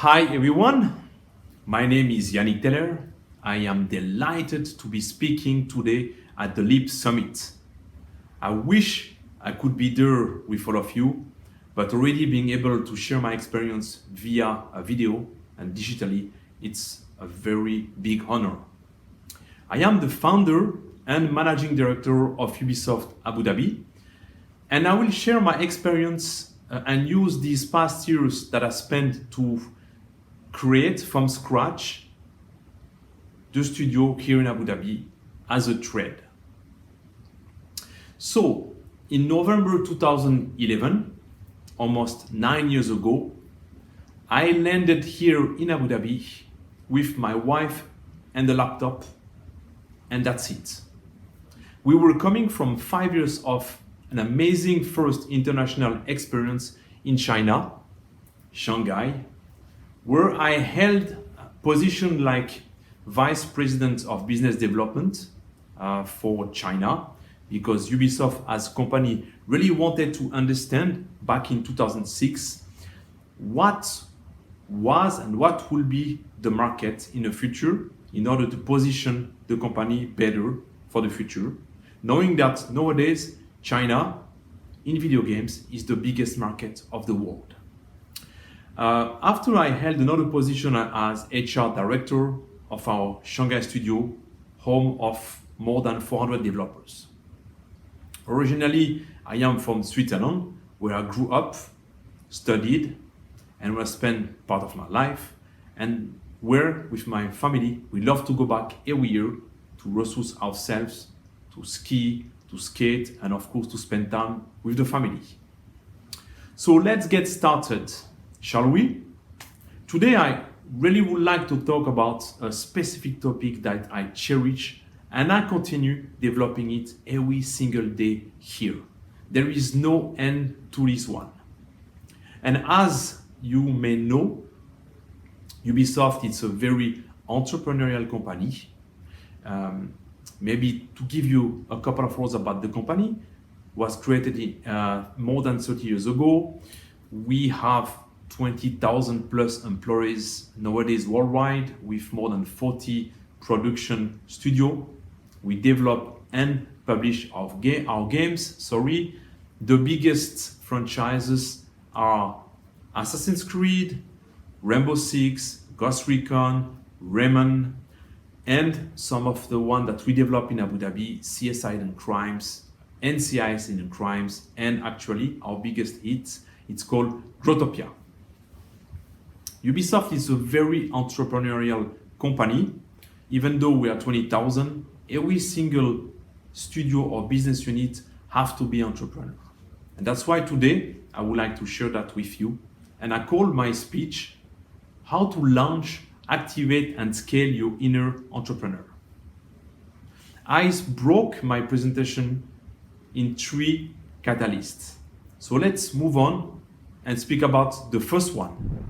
Hi everyone, my name is Yannick Theler. I am delighted to be speaking today at the Leap Summit. I wish I could be there with all of you, but already being able to share my experience via a video and digitally, it's a very big honor. I am the founder and managing director of Ubisoft Abu Dhabi, and I will share my experience and use these past years that I spent to create from scratch the studio here in Abu Dhabi as a trade. So, in November 2011, almost 9 years ago, I landed here in Abu Dhabi with my wife and the laptop, and that's it. We were coming from 5 years of an amazing first international experience in China, Shanghai, where I held a position like Vice President of Business Development for China, because Ubisoft as a company really wanted to understand back in 2006 what was and what will be the market in the future in order to position the company better for the future, knowing that nowadays China in video games is the biggest market of the world. After I held another position as HR director of our Shanghai studio, home of more than 400 developers. Originally, I am from Switzerland, where I grew up, studied, and where I spent part of my life, and where, with my family, we love to go back every year to resource ourselves, to ski, to skate, and of course to spend time with the family. So let's get started, shall we? Today I really would like to talk about a specific topic that I cherish, and I continue developing it every single day here. There is no end to this one. And as you may know, Ubisoft is a very entrepreneurial company. Maybe to give you a couple of words about the company, was created more than 30 years ago. We have 20,000 plus employees nowadays worldwide with more than 40 production studios. We develop and publish our games. The biggest franchises are Assassin's Creed, Rainbow Six, Ghost Recon, Rayman, and some of the ones that we develop in Abu Dhabi, CSI Hidden Crimes, NCIS Hidden Crimes, and actually our biggest hit, it's called Growtopia. Ubisoft is a very entrepreneurial company. Even though we are 20,000, every single studio or business unit have to be entrepreneur. And that's why today I would like to share that with you. And I call my speech, How to Launch, Activate and Scale Your Inner Entrepreneur. I broke my presentation in 3 catalysts. So let's move on and speak about the first one.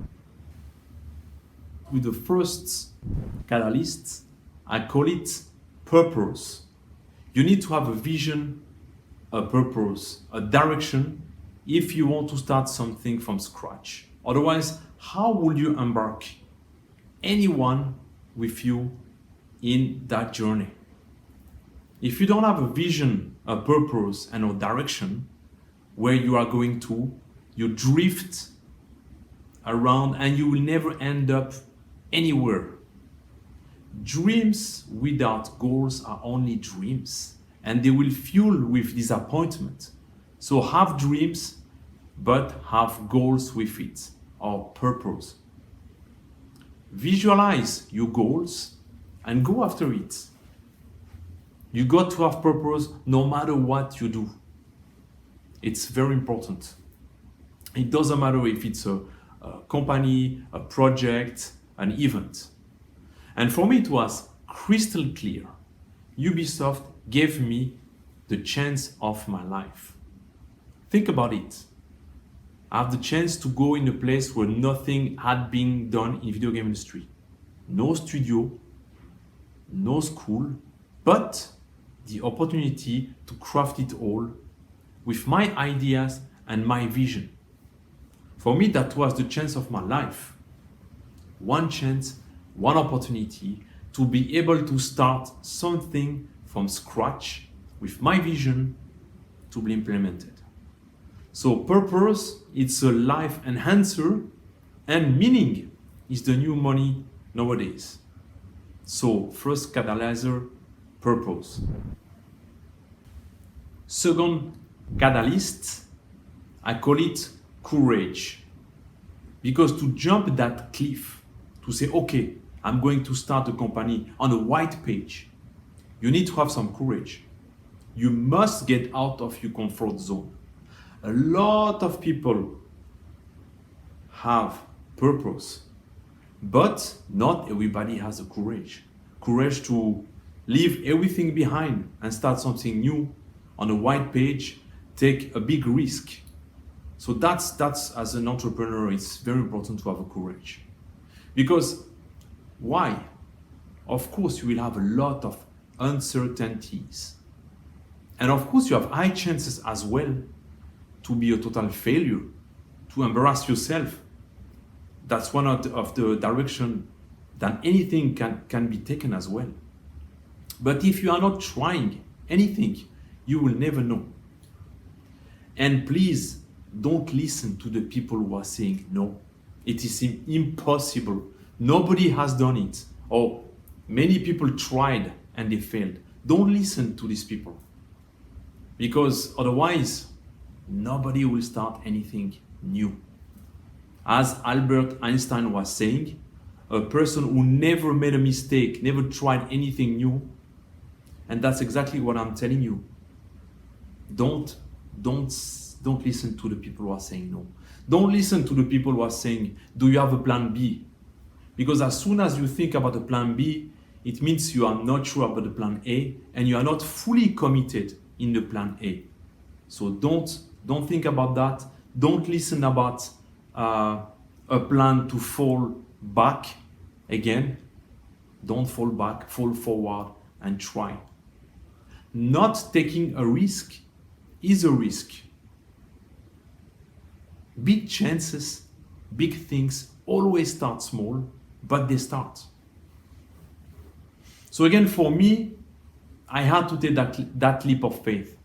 With the first catalyst, I call it purpose. You need to have a vision, a purpose, a direction if you want to start something from scratch. Otherwise, how will you embark anyone with you in that journey? If you don't have a vision, a purpose, and a direction where you are going to, you drift around and you will never end up anywhere. Dreams without goals are only dreams, and they will fuel with disappointment. So have dreams, but have goals with it, or purpose. Visualize your goals and go after it. You got to have purpose no matter what you do. It's very important. It doesn't matter if it's a company, a project, an event. And for me, it was crystal clear. Ubisoft gave me the chance of my life. Think about it. I have the chance to go in a place where nothing had been done in video game industry. No studio, no school, but the opportunity to craft it all with my ideas and my vision. For me, that was the chance of my life. one chance, one opportunity to be able to start something from scratch with my vision to be implemented. So purpose, it's a life enhancer, and meaning is the new money nowadays. So first catalyzer, purpose. Second catalyst, I call it courage. Because to jump that cliff, to say, okay, I'm going to start a company on a white page, you need to have some courage. You must get out of your comfort zone. A lot of people have purpose, but not everybody has the courage. Courage to leave everything behind and start something new on a white page, take a big risk. So that's as an entrepreneur, it's very important to have a courage. Because why? Of course, you will have a lot of uncertainties. And of course, you have high chances as well to be a total failure, to embarrass yourself. That's one of the direction that anything can be taken as well. But if you are not trying anything, you will never know. And please don't listen to the people who are saying no. It is impossible. Nobody has done it. Or many people tried and they failed. Don't listen to these people. Because otherwise, nobody will start anything new. As Albert Einstein was saying, a person who never made a mistake, never tried anything new, and that's exactly what I'm telling you. Don't listen to the people who are saying no. Don't listen to the people who are saying, do you have a plan B? Because as soon as you think about a plan B, it means you are not sure about the plan A and you are not fully committed in the plan A. So don't think about that. Don't listen about a plan to fall back again. Don't fall back, fall forward and try. Not taking a risk is a risk. Big chances, big things always start small, but they start. So again, for me, I had to take that leap of faith.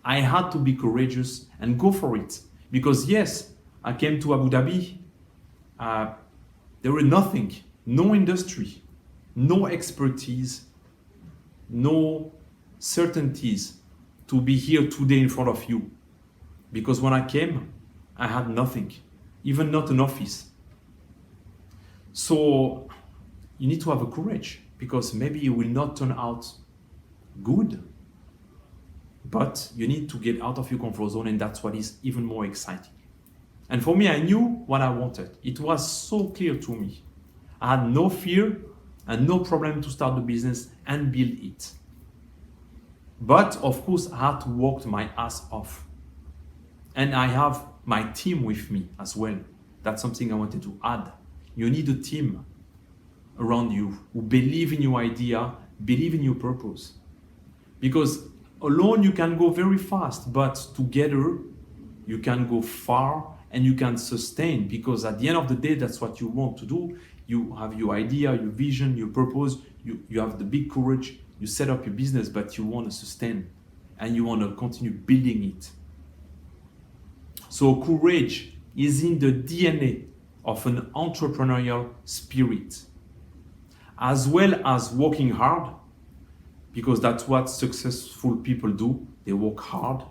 I had to be courageous and go for it. Because yes, I came to Abu Dhabi. There was nothing, no industry, no expertise, no certainties to be here today in front of you. Because when I came, I had nothing, even not an office. So you need to have a courage, because maybe it will not turn out good, but you need to get out of your comfort zone, and that's what is even more exciting. And for me, I knew what I wanted. It was so clear to me. I had no fear and no problem to start the business and build it. But of course, I had to work my ass off. And I have my team with me as well. That's something I wanted to add. You need a team around you who believe in your idea, believe in your purpose. Because alone you can go very fast, but together you can go far and you can sustain, because at the end of the day, that's what you want to do. You have your idea, your vision, your purpose, you have the big courage, you set up your business, but you want to sustain and you want to continue building it. So courage is in the DNA of an entrepreneurial spirit, as well as working hard, because that's what successful people do. They work hard.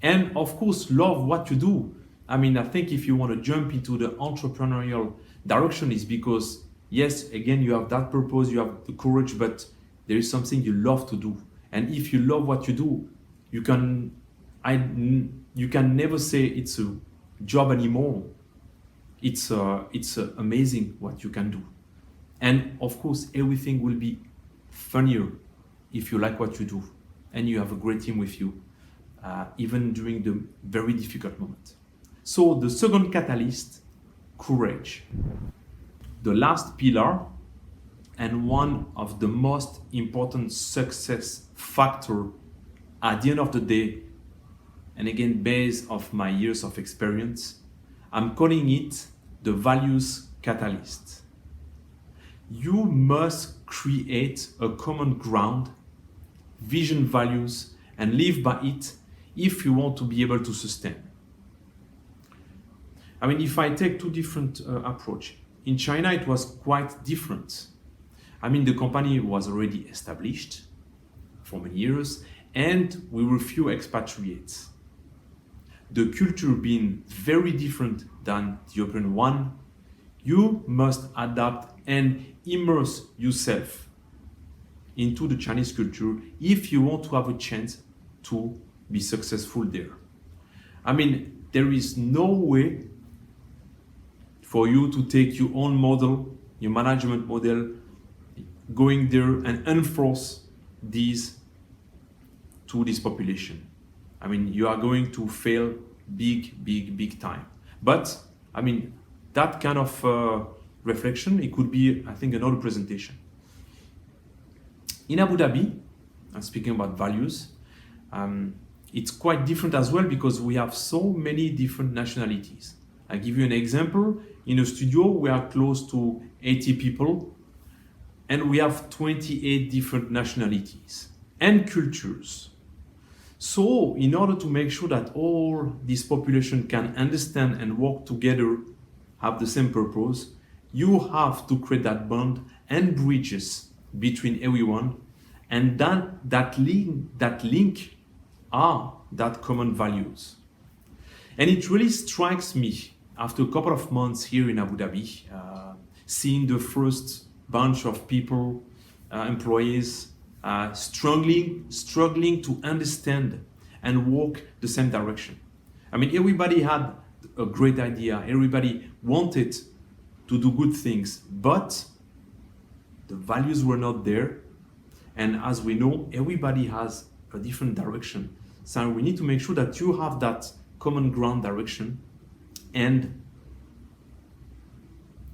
And of course, love what you do. I mean, I think if you want to jump into the entrepreneurial direction, is because, yes, again, you have that purpose, you have the courage, but there is something you love to do. And if you love what you do, you can never say it's a job anymore. It's amazing what you can do. And of course, everything will be funnier if you like what you do and you have a great team with you, even during the very difficult moment. So the second catalyst, courage. The last pillar, and one of the most important success factor at the end of the day, and again, based off my years of experience, I'm calling it the values catalyst. you must create a common ground, vision, values, and live by it if you want to be able to sustain. I mean, if I take two different approach, in China it was quite different. I mean, the company was already established for many years, and we were few expatriates. The culture being very different than the European one, you must adapt and immerse yourself into the Chinese culture if you want to have a chance to be successful there. I mean, there is no way for you to take your own model, your management model, going there and enforce these to this population. I mean, you are going to fail big time. But, I mean, that kind of reflection, it could be, I think, another presentation. In Abu Dhabi, and speaking about values, it's quite different as well because we have so many different nationalities. I give you an example. In a studio, we are close to 80 people, and we have 28 different nationalities and cultures. So, in order to make sure that all this population can understand and work together, have the same purpose, you have to create that bond and bridges between everyone, and then that link are that common values. And it really strikes me after a couple of months here in Abu Dhabi, seeing the first bunch of people, employees, struggling to understand and walk the same direction. I mean, everybody had a great idea, everybody wanted to do good things, but the values were not there. And as we know, everybody has a different direction. So we need to make sure that you have that common ground direction and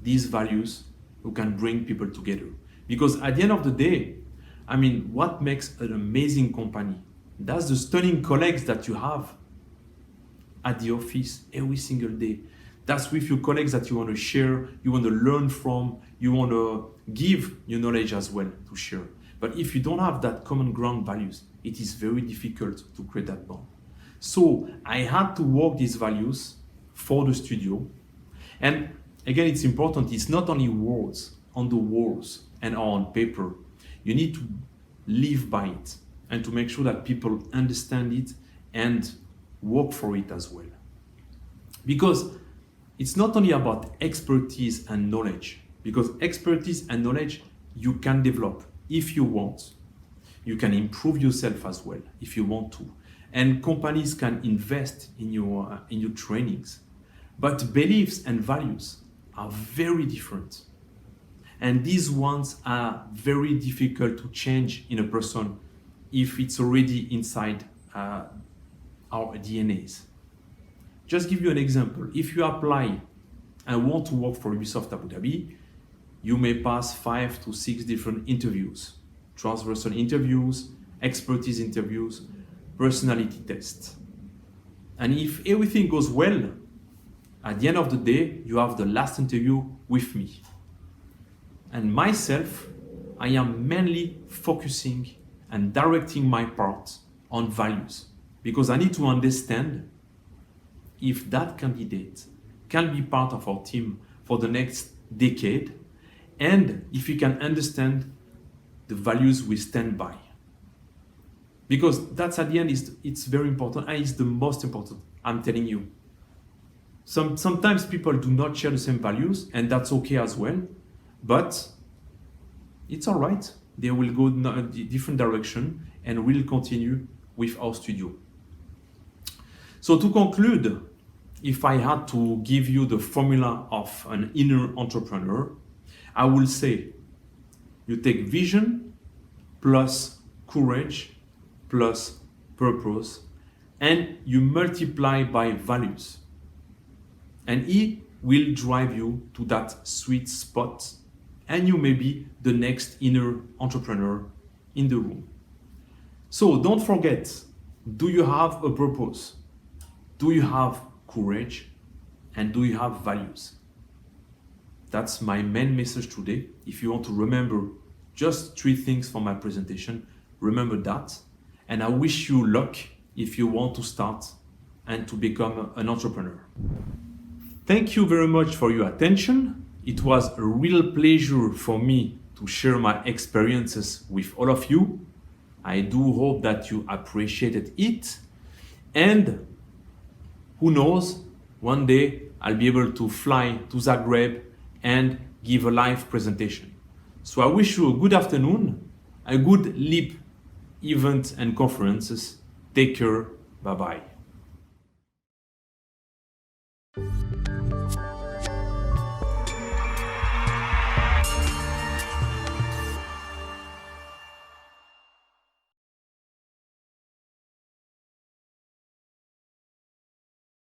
these values who can bring people together. Because at the end of the day, I mean, what makes an amazing company? That's the stunning colleagues that you have at the office every single day. That's with your colleagues that you want to share, you want to learn from, you want to give your knowledge as well to share. But if you don't have that common ground values, it is very difficult to create that bond. So I had to work these values for the studio. And again, it's important, it's not only words on the walls and on paper. You need to live by it and to make sure that people understand it and work for it as well. Because it's not only about expertise and knowledge, because expertise and knowledge you can develop if you want. You can improve yourself as well if you want to. And companies can invest in your trainings. But beliefs and values are very different. And these ones are very difficult to change in a person if it's already inside our DNAs. Just give you an example. If you apply and want to work for Ubisoft Abu Dhabi, you may pass 5 to 6 different interviews, transversal interviews, expertise interviews, personality tests. And if everything goes well, at the end of the day, you have the last interview with me. And myself, I am mainly focusing and directing my part on values because I need to understand if that candidate can be part of our team for the next decade and if he can understand the values we stand by. Because that's at the end, it's very important and it's the most important, I'm telling you. Sometimes people do not share the same values and that's okay as well. But it's all right. They will go in a different direction and we'll continue with our studio. So to conclude, if I had to give you the formula of an inner entrepreneur, I will say you take vision plus courage plus purpose and you multiply by values. And it will drive you to that sweet spot and you may be the next inner entrepreneur in the room. So don't forget, do you have a purpose? Do you have courage? And do you have values? That's my main message today. If you want to remember just 3 things from my presentation, remember that. And I wish you luck if you want to start and to become an entrepreneur. Thank you very much for your attention. It was a real pleasure for me to share my experiences with all of you. I do hope that you appreciated it. And who knows, one day I'll be able to fly to Zagreb and give a live presentation. So I wish you a good afternoon, a good LEAP event and conferences. Take care. Bye-bye.